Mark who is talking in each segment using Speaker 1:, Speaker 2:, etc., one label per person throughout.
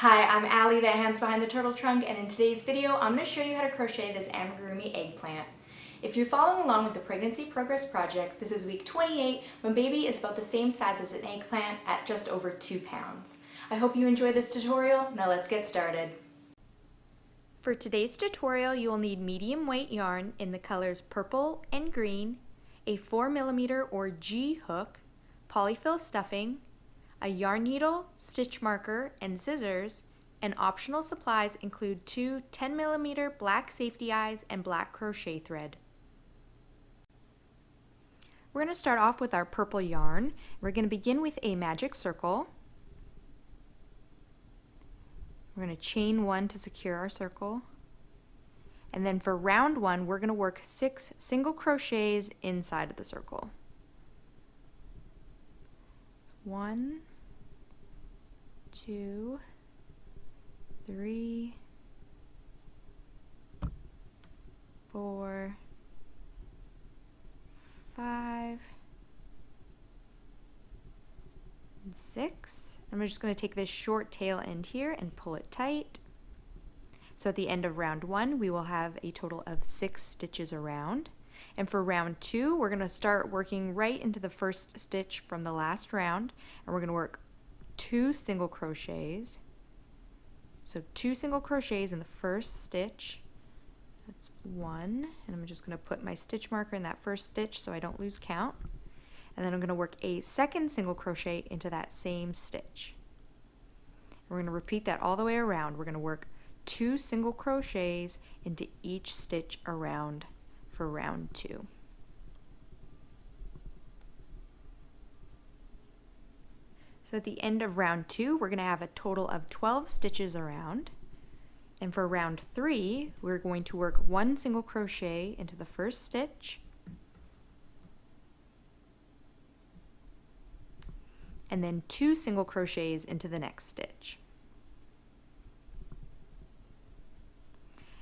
Speaker 1: Hi, I'm Allie, the hands behind the turtle trunk, and in today's video, I'm going to show you how to crochet this amigurumi eggplant. If you're following along with the Pregnancy Progress Project, this is week 28 when baby is about the same size as an eggplant at just over 2 pounds. I hope you enjoy this tutorial. Now let's get started. For today's tutorial, you will need medium weight yarn in the colors purple and green, a 4mm or G hook, polyfill stuffing, a yarn needle, stitch marker, and scissors, and optional supplies include 2 10mm black safety eyes and black crochet thread. We're going to start off with our purple yarn. We're going to begin with a magic circle. We're going to chain 1 to secure our circle. And then for round 1, we're going to work 6 single crochets inside of the circle. 1, 2, 3, 4, 5, and 6. And we're just going to take this short tail end here and pull it tight. So at the end of round 1, we will have a total of 6 stitches around. And for round 2, we're going to start working right into the first stitch from the last round, and we're going to work 2 single crochets. So 2 single crochets in the first stitch. That's 1, and I'm just going to put my stitch marker in that first stitch so I don't lose count. And then I'm going to work a second single crochet into that same stitch. And we're going to repeat that all the way around. We're going to work 2 single crochets into each stitch around for round 2. So at the end of round 2, we're going to have a total of 12 stitches around. And for round 3, we're going to work 1 single crochet into the first stitch, and then 2 single crochets into the next stitch.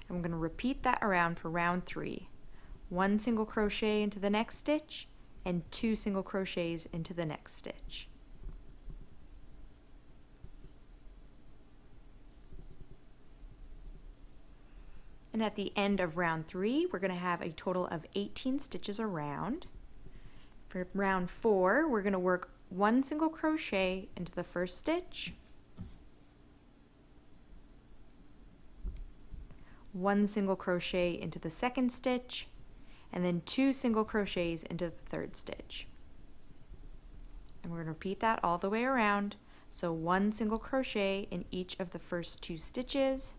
Speaker 1: And we're going to repeat that around for round 3. 1 single crochet into the next stitch, and 2 single crochets into the next stitch. And at the end of round 3, we're going to have a total of 18 stitches around. For round 4, we're going to work 1 single crochet into the first stitch, 1 single crochet into the second stitch, and then 2 single crochets into the third stitch. And we're going to repeat that all the way around. So 1 single crochet in each of the first 2 stitches,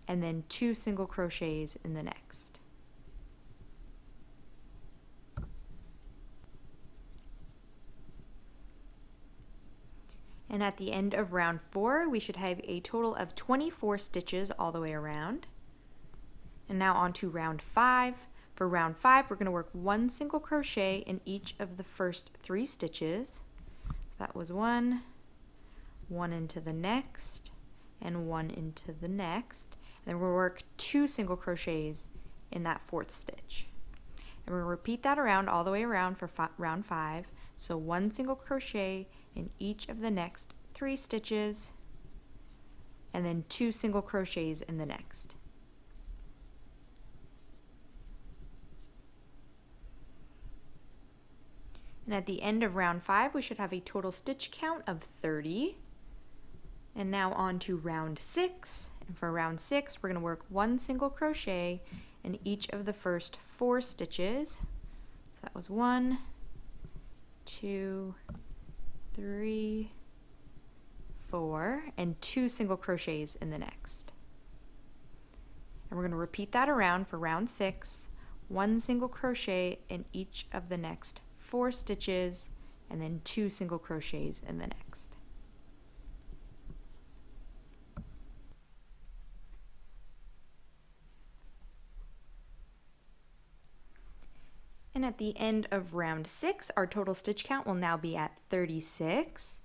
Speaker 1: and then 2 single crochets in the next. And at the end of round 4, we should have a total of 24 stitches all the way around. And now on to round 5. For round 5, we're going to work 1 single crochet in each of the first 3 stitches. So that was 1, 1 into the next, and 1 into the next. And then we'll work 2 single crochets in that 4th stitch. And we'll repeat that around all the way around for round 5. So 1 single crochet in each of the next 3 stitches, and then 2 single crochets in the next. And at the end of round 5, we should have a total stitch count of 30. And now on to round 6. And for round 6, we're going to work 1 single crochet in each of the first 4 stitches. So that was 1, 2, 3, 4, and 2 single crochets in the next. And we're going to repeat that around for round 6. 1 single crochet in each of the next 4 stitches, and then 2 single crochets in the next. And at the end of round 6, our total stitch count will now be at 36.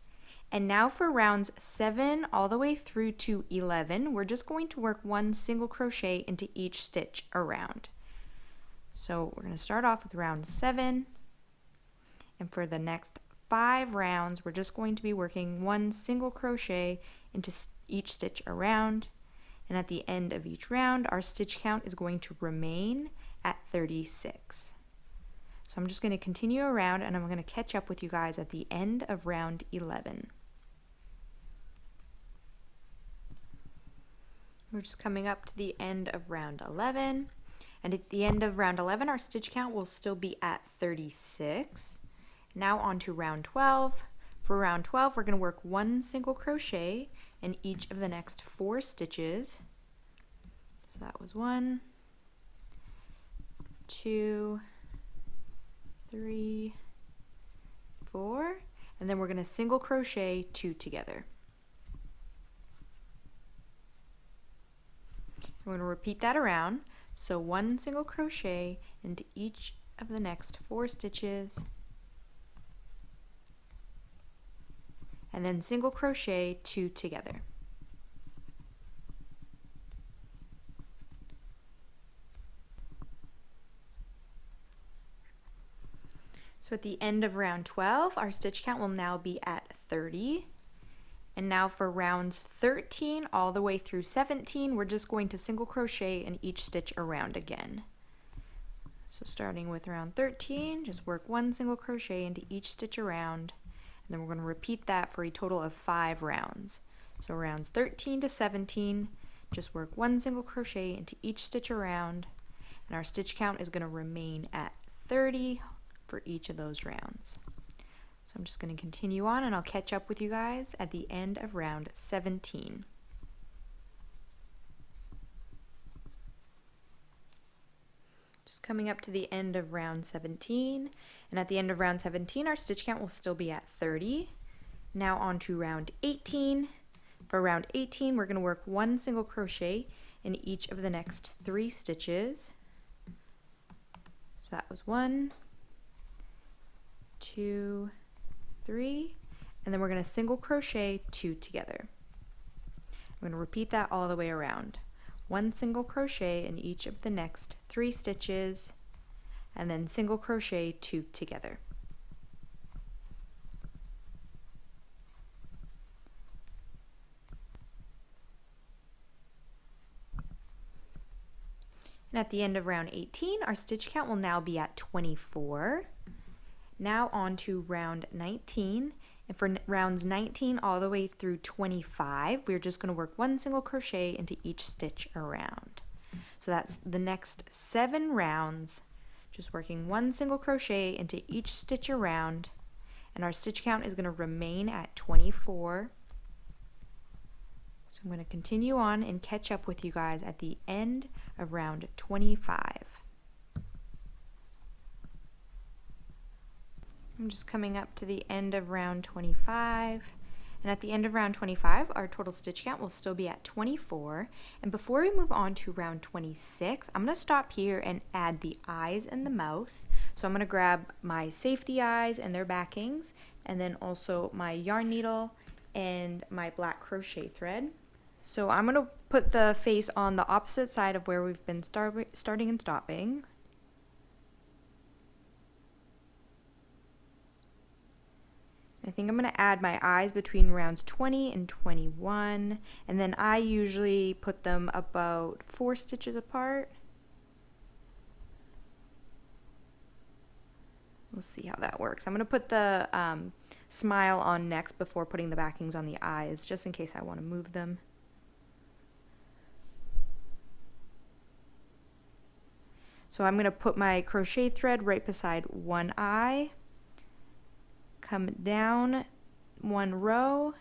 Speaker 1: And now for rounds 7 all the way through to 11, we're just going to work 1 single crochet into each stitch around. So we're going to start off with round 7. And for the next 5 rounds, we're just going to be working 1 single crochet into each stitch around, and at the end of each round our stitch count is going to remain at 36. So I'm just going to continue around and I'm going to catch up with you guys at the end of round 11. We're just coming up to the end of round 11, and at the end of round 11 our stitch count will still be at 36. Now on to round 12. For round 12 we're going to work 1 single crochet in each of the next 4 stitches. So that was 1, 2, 3, 4, and then we're going to single crochet 2 together. We're going to repeat that around, so 1 single crochet into each of the next 4 stitches, and then single crochet 2 together. So at the end of round 12 our stitch count will now be at 30. And now for rounds 13 all the way through 17, we're just going to single crochet in each stitch around again. So starting with round 13, just work 1 single crochet into each stitch around, and then we're going to repeat that for a total of 5 rounds. So rounds 13 to 17, just work 1 single crochet into each stitch around, and our stitch count is going to remain at 30 for each of those rounds. So I'm just going to continue on and I'll catch up with you guys at the end of round 17. Just coming up to the end of round 17, and at the end of round 17 our stitch count will still be at 30. Now on to round 18. For round 18 we're going to work 1 single crochet in each of the next 3 stitches. So that was 1, 2, 3, and then we're going to single crochet 2 together. I'm going to repeat that all the way around. 1 single crochet in each of the next 3 stitches, and then single crochet 2 together. And at the end of round 18 our stitch count will now be at 24. Now on to round 19, and for rounds 19 all the way through 25, we're just going to work 1 single crochet into each stitch around. So that's the next 7 rounds, just working 1 single crochet into each stitch around, and our stitch count is going to remain at 24. So I'm going to continue on and catch up with you guys at the end of round 25. I'm just coming up to the end of round 25, and at the end of round 25 our total stitch count will still be at 24. And before we move on to round 26, I'm going to stop here and add the eyes and the mouth. So I'm going to grab my safety eyes and their backings, and then also my yarn needle and my black crochet thread. So I'm going to put the face on the opposite side of where we've been starting and stopping. I think I'm going to add my eyes between rounds 20 and 21, and then I usually put them about 4 stitches apart. We'll see how that works. I'm going to put the smile on next before putting the backings on the eyes, just in case I want to move them. So I'm going to put my crochet thread right beside one eye, come down 1 row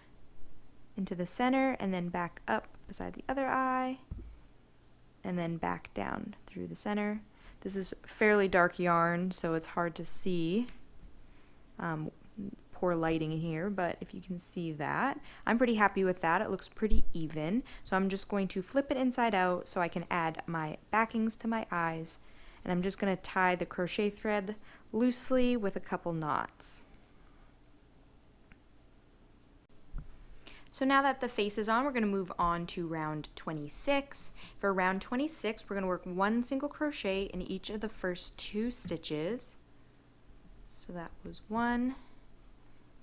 Speaker 1: into the center, and then back up beside the other eye, and then back down through the center. This is fairly dark yarn, so it's hard to see. Poor lighting here, but if you can see that, I'm pretty happy with that. It looks pretty even. So I'm just going to flip it inside out so I can add my backings to my eyes, and I'm just going to tie the crochet thread loosely with a couple knots. So now that the face is on, we're going to move on to round 26. For round 26, we're going to work 1 single crochet in each of the first 2 stitches. So that was 1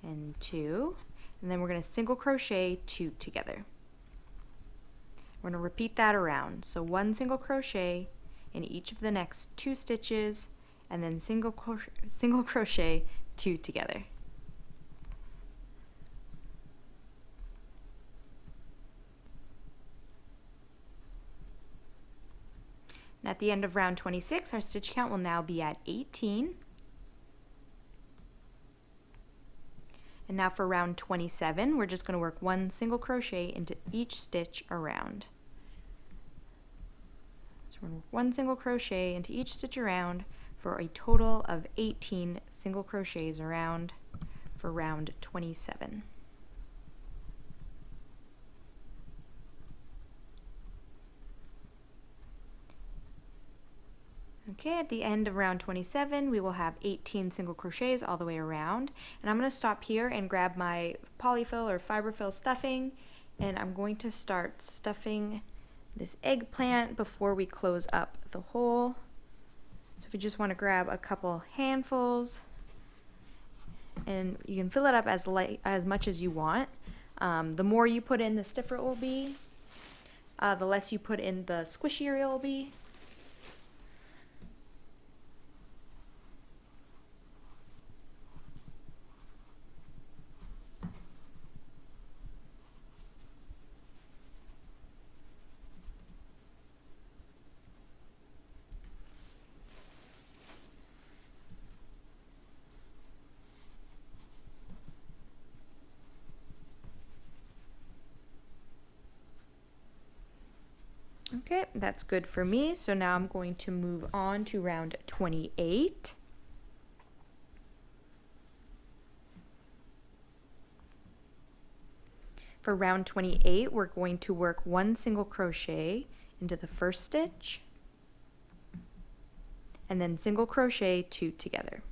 Speaker 1: and 2. And and then we're going to single crochet 2 together. We're going to repeat that around. So 1 single crochet in each of the next 2 stitches, and then single crochet 2 together. And at the end of round 26, our stitch count will now be at 18. And now for round 27, we're just going to work 1 single crochet into each stitch around. So we're going to work 1 single crochet into each stitch around for a total of 18 single crochets around for round 27. Okay, at the end of round 27, we will have 18 single crochets all the way around. And I'm going to stop here and grab my polyfill or fiberfill stuffing, and I'm going to start stuffing this eggplant before we close up the hole. So if you just want to grab a couple handfuls, and you can fill it up as much as you want. The more you put in, the stiffer it will be. The less you put in, the squishier it will be. Okay, that's good for me. So now I'm going to move on to round 28. For round 28, we're going to work 1 single crochet into the first stitch, and then single crochet 2 together.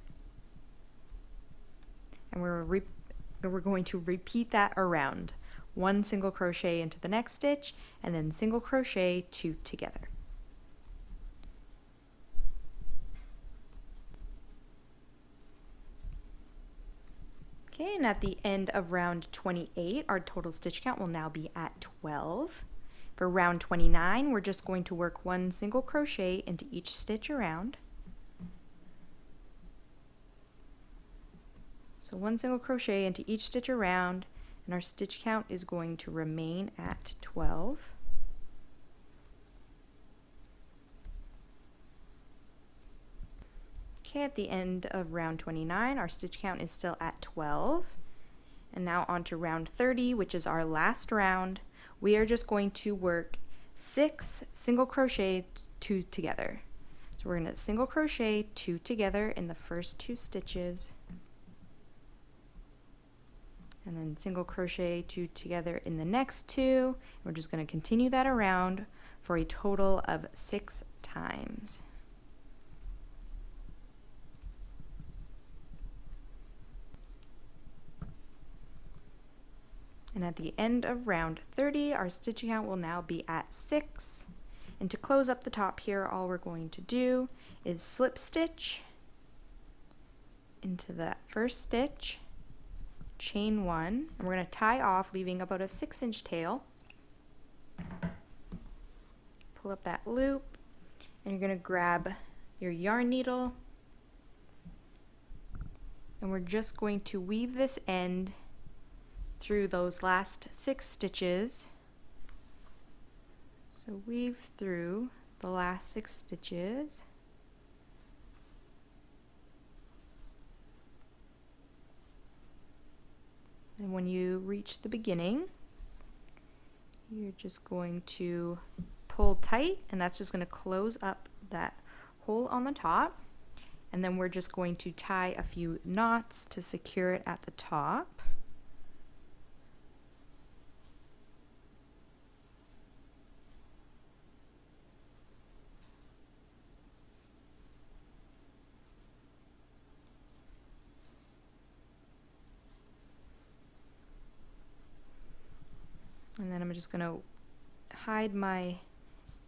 Speaker 1: And we're going to repeat that around. 1 single crochet into the next stitch, and then single crochet 2 together. Okay, and at the end of round 28, our total stitch count will now be at 12. For round 29, we're just going to work 1 single crochet into each stitch around. So 1 single crochet into each stitch around, and our stitch count is going to remain at 12. Okay, at the end of round 29, our stitch count is still at 12. And now on to round 30, which is our last round. We are just going to work 6 single crochet 2 together. So we're going to single crochet 2 together in the first 2 stitches, and then single crochet 2 together in the next 2. We're just going to continue that around for a total of 6 times. And at the end of round 30, our stitch count will now be at 6. And to close up the top here, all we're going to do is slip stitch into that first stitch, chain 1, and we're going to tie off, leaving about a 6-inch tail. Pull up that loop, and you're going to grab your yarn needle, and we're just going to weave this end through those last 6 stitches. So weave through the last 6 stitches. And when you reach the beginning, you're just going to pull tight, and that's just going to close up that hole on the top. And then we're just going to tie a few knots to secure it at the top. And then I'm just going to hide my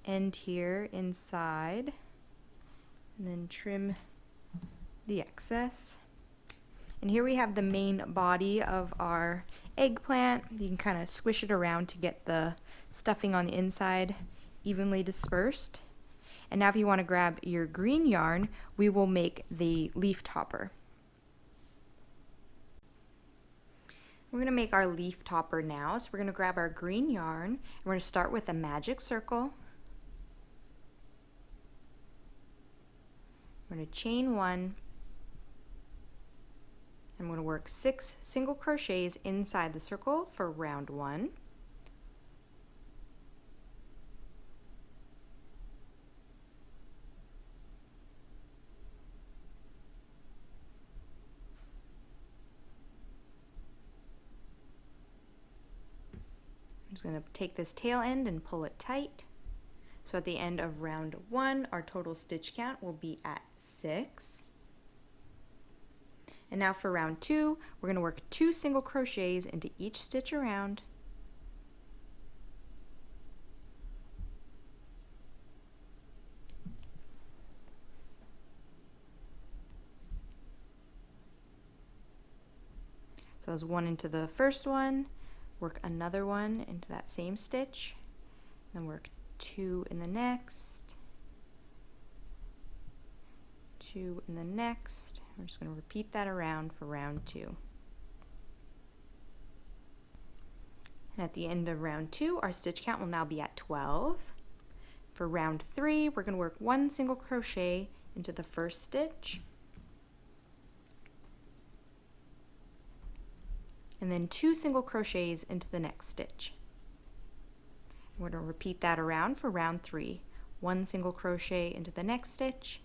Speaker 1: end here inside, and then trim the excess. And here we have the main body of our eggplant. You can kind of squish it around to get the stuffing on the inside evenly dispersed. And now if you want to grab your green yarn, we will make the leaf topper. We're going to make our leaf topper now, so we're going to grab our green yarn, and we're going to start with a magic circle. We're going to chain 1, I'm going to work 6 single crochets inside the circle for round 1. I'm just going to take this tail end and pull it tight. So at the end of round 1, our total stitch count will be at 6. And now for round 2, we're going to work 2 single crochets into each stitch around. So there's 1 into the first one, work another one into that same stitch, then work 2 in the next, 2 in the next. We're just going to repeat that around for round 2. And at the end of round 2, our stitch count will now be at 12. For round 3, we're going to work 1 single crochet into the first stitch, and then 2 single crochets into the next stitch. We're going to repeat that around for round 3. 1 single crochet into the next stitch,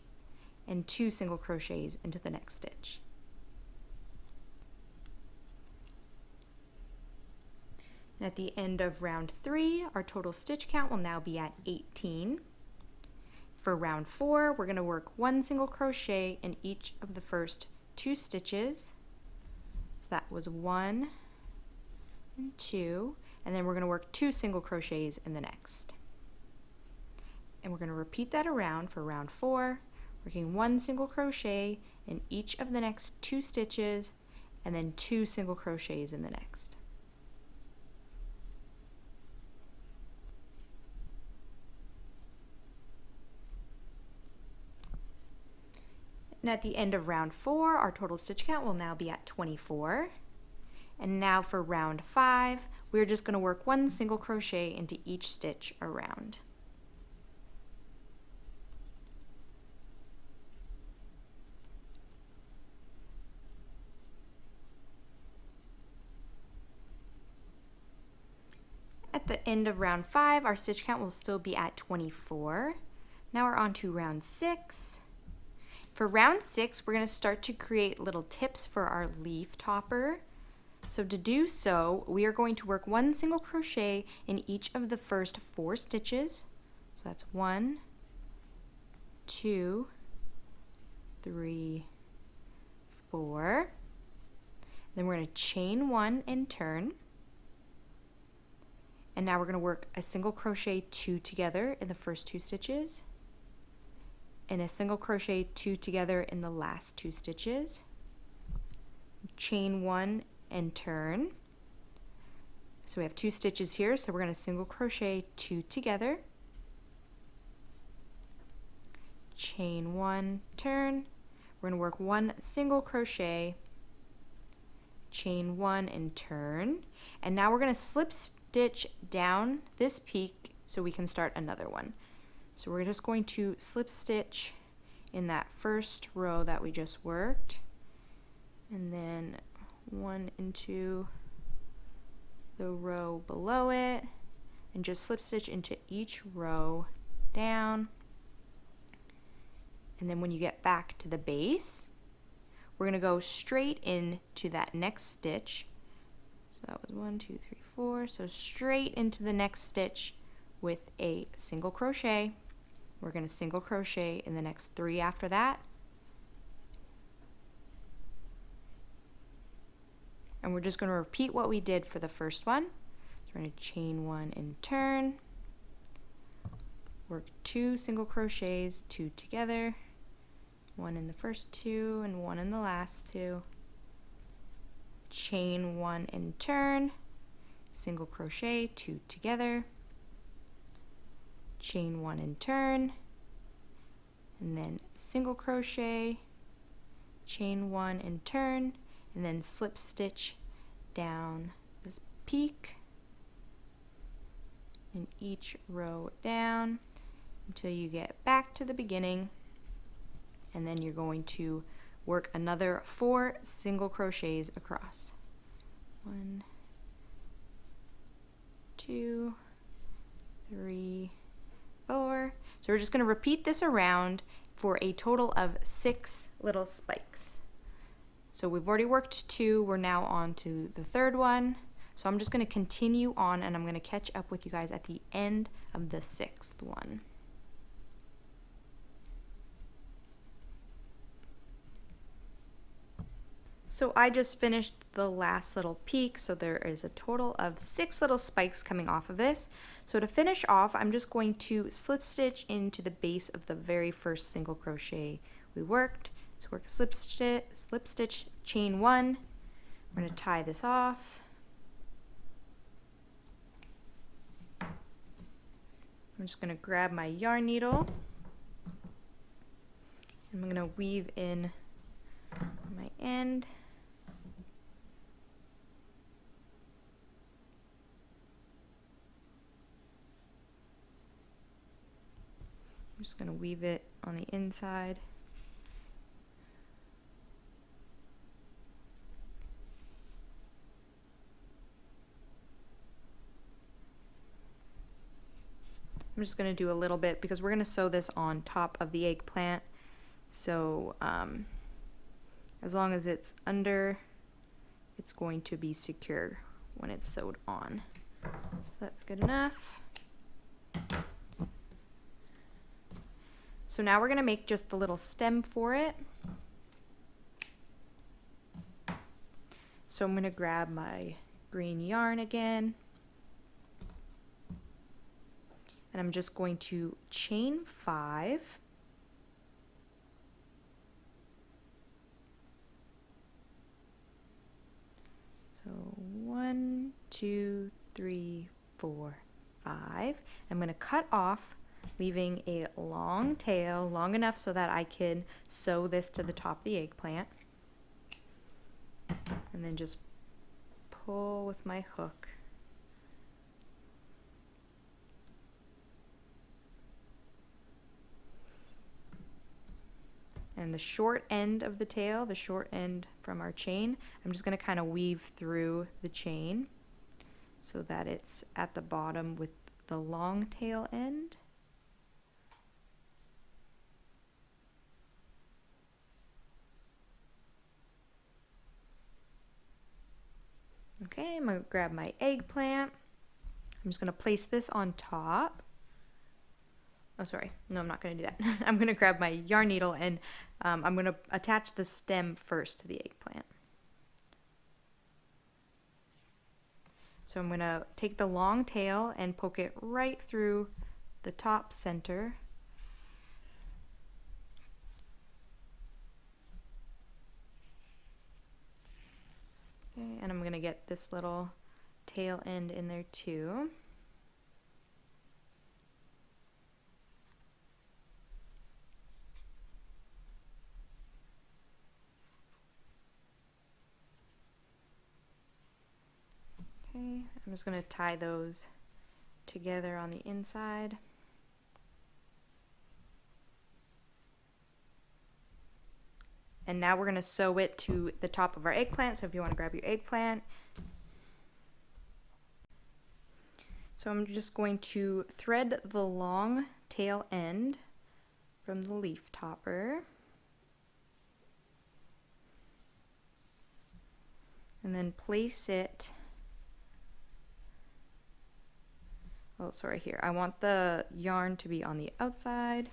Speaker 1: and 2 single crochets into the next stitch. And at the end of round 3, our total stitch count will now be at 18. For round 4, we're going to work 1 single crochet in each of the first 2 stitches. So that was 1 and 2, and then we're going to work 2 single crochets in the next. And we're going to repeat that around for round 4, working 1 single crochet in each of the next 2 stitches, and then 2 single crochets in the next. And at the end of round 4, our total stitch count will now be at 24. And now for round 5, we're just going to work 1 single crochet into each stitch around. At the end of round 5, our stitch count will still be at 24. Now we're on to round 6. For round 6, we're going to start to create little tips for our leaf topper. So to do so, we are going to work 1 single crochet in each of the first 4 stitches. So that's 1, 2, 3, 4. Then we're going to chain 1 and turn. And now we're going to work a single crochet 2 together in the first 2 stitches, and a single crochet 2 together in the last 2 stitches. Chain 1 and turn. So we have 2 stitches here, so we're going to single crochet 2 together, chain 1, turn. We're going to work 1 single crochet, chain 1 and turn. And now we're going to slip stitch down this peak so we can start another one. So we're just going to slip stitch in that first row that we just worked, and then 1 into the row below it, and just slip stitch into each row down. And then when you get back to the base, we're going to go straight into that next stitch. So that was 1, 2, 3, 4. So straight into the next stitch with a single crochet. We're going to single crochet in the next 3 after that. And we're just going to repeat what we did for the first one. So we're going to chain 1 and turn. Work 2 single crochets, 2 together. 1 in the first 2 and 1 in the last 2. chain 1 and turn, single crochet, 2 together, chain 1 and turn, and then single crochet, chain 1 and turn, and then slip stitch down this peak in each row down until you get back to the beginning, and then you're going to work another 4 single crochets across. 1, 2, 3, 4. So we're just going to repeat this around for a total of 6 little spikes. So we've already worked 2, we're now on to the third one. So I'm just going to continue on, and I'm going to catch up with you guys at the end of the 6th one. So I just finished the last little peak, so there is a total of 6 little spikes coming off of this. So to finish off, I'm just going to slip stitch into the base of the very first single crochet we worked. So work slip stitch, chain 1. We're going to tie this off. I'm just going to grab my yarn needle, and I'm going to weave in my end. I'm just going to weave it on the inside. I'm just going to do a little bit because we're going to sew this on top of the eggplant. So as long as it's under, it's going to be secure when it's sewed on. So that's good enough. So now we're going to make just a little stem for it. So I'm going to grab my green yarn again. And I'm just going to chain 5. So 1, 2, 3, 4, 5. I'm going to cut off, leaving a long tail, long enough so that I can sew this to the top of the eggplant. And then just pull with my hook. And the short end of the tail, the short end from our chain, I'm just going to kind of weave through the chain so that it's at the bottom with the long tail end. Okay, I'm going to grab my eggplant. I'm just going to place this on top. Oh, sorry. No, I'm not going to do that. I'm going to grab my yarn needle, and I'm going to attach the stem first to the eggplant. So I'm going to take the long tail and poke it right through the top center. Okay, and I'm going to get this little tail end in there too. Okay, I'm just going to tie those together on the inside. And now we're going to sew it to the top of our eggplant. So if you want to grab your eggplant. So I'm just going to thread the long tail end from the leaf topper. And then place it, oh, sorry, here. I want the yarn to be on the outside.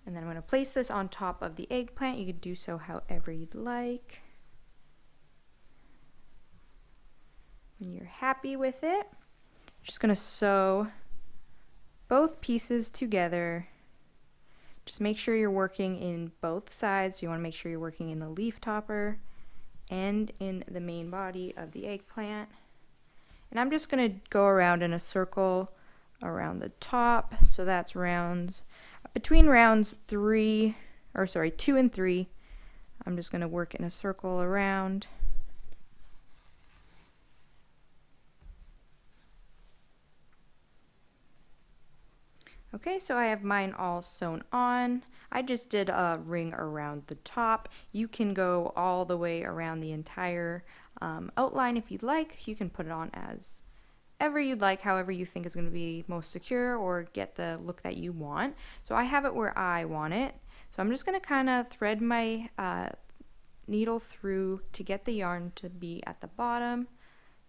Speaker 1: And then I'm going to place this on top of the eggplant. You could do so however you'd like. When you're happy with it, just going to sew both pieces together. Just make sure you're working in both sides. You want to make sure you're working in the leaf topper end in the main body of the eggplant. And I'm just going to go around in a circle around the top. So that's between rounds 2 and 3. I'm just going to work in a circle around. Okay, so I have mine all sewn on. I just did a ring around the top. You can go all the way around the entire outline if you'd like. You can put it on as ever you'd like, however you think is going to be most secure or get the look that you want. So I have it where I want it. So I'm just going to kind of thread my needle through to get the yarn to be at the bottom,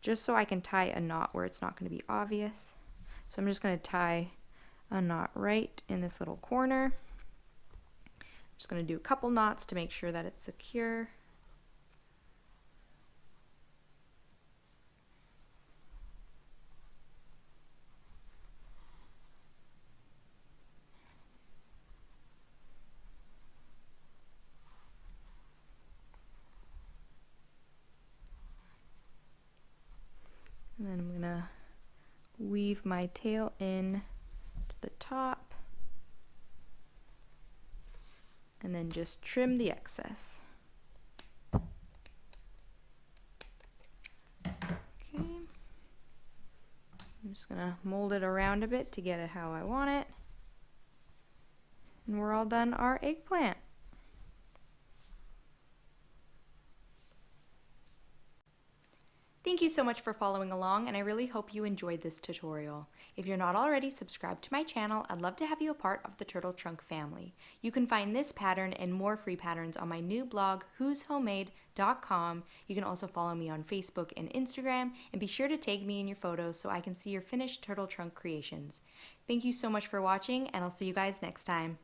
Speaker 1: just so I can tie a knot where it's not going to be obvious. So I'm just going to tie a knot right in this little corner. I'm just going to do a couple knots to make sure that it's secure. And then I'm going to weave my tail in to the top and then just trim the excess. Okay. I'm just going to mold it around a bit to get it how I want it. And we're all done our eggplant. Thank you so much for following along, and I really hope you enjoyed this tutorial. If you're not already subscribed to my channel, I'd love to have you a part of the Turtle Trunk family. You can find this pattern and more free patterns on my new blog, whoshomemade.com. You can also follow me on Facebook and Instagram, and be sure to tag me in your photos so I can see your finished turtle trunk creations. Thank you so much for watching, and I'll see you guys next time.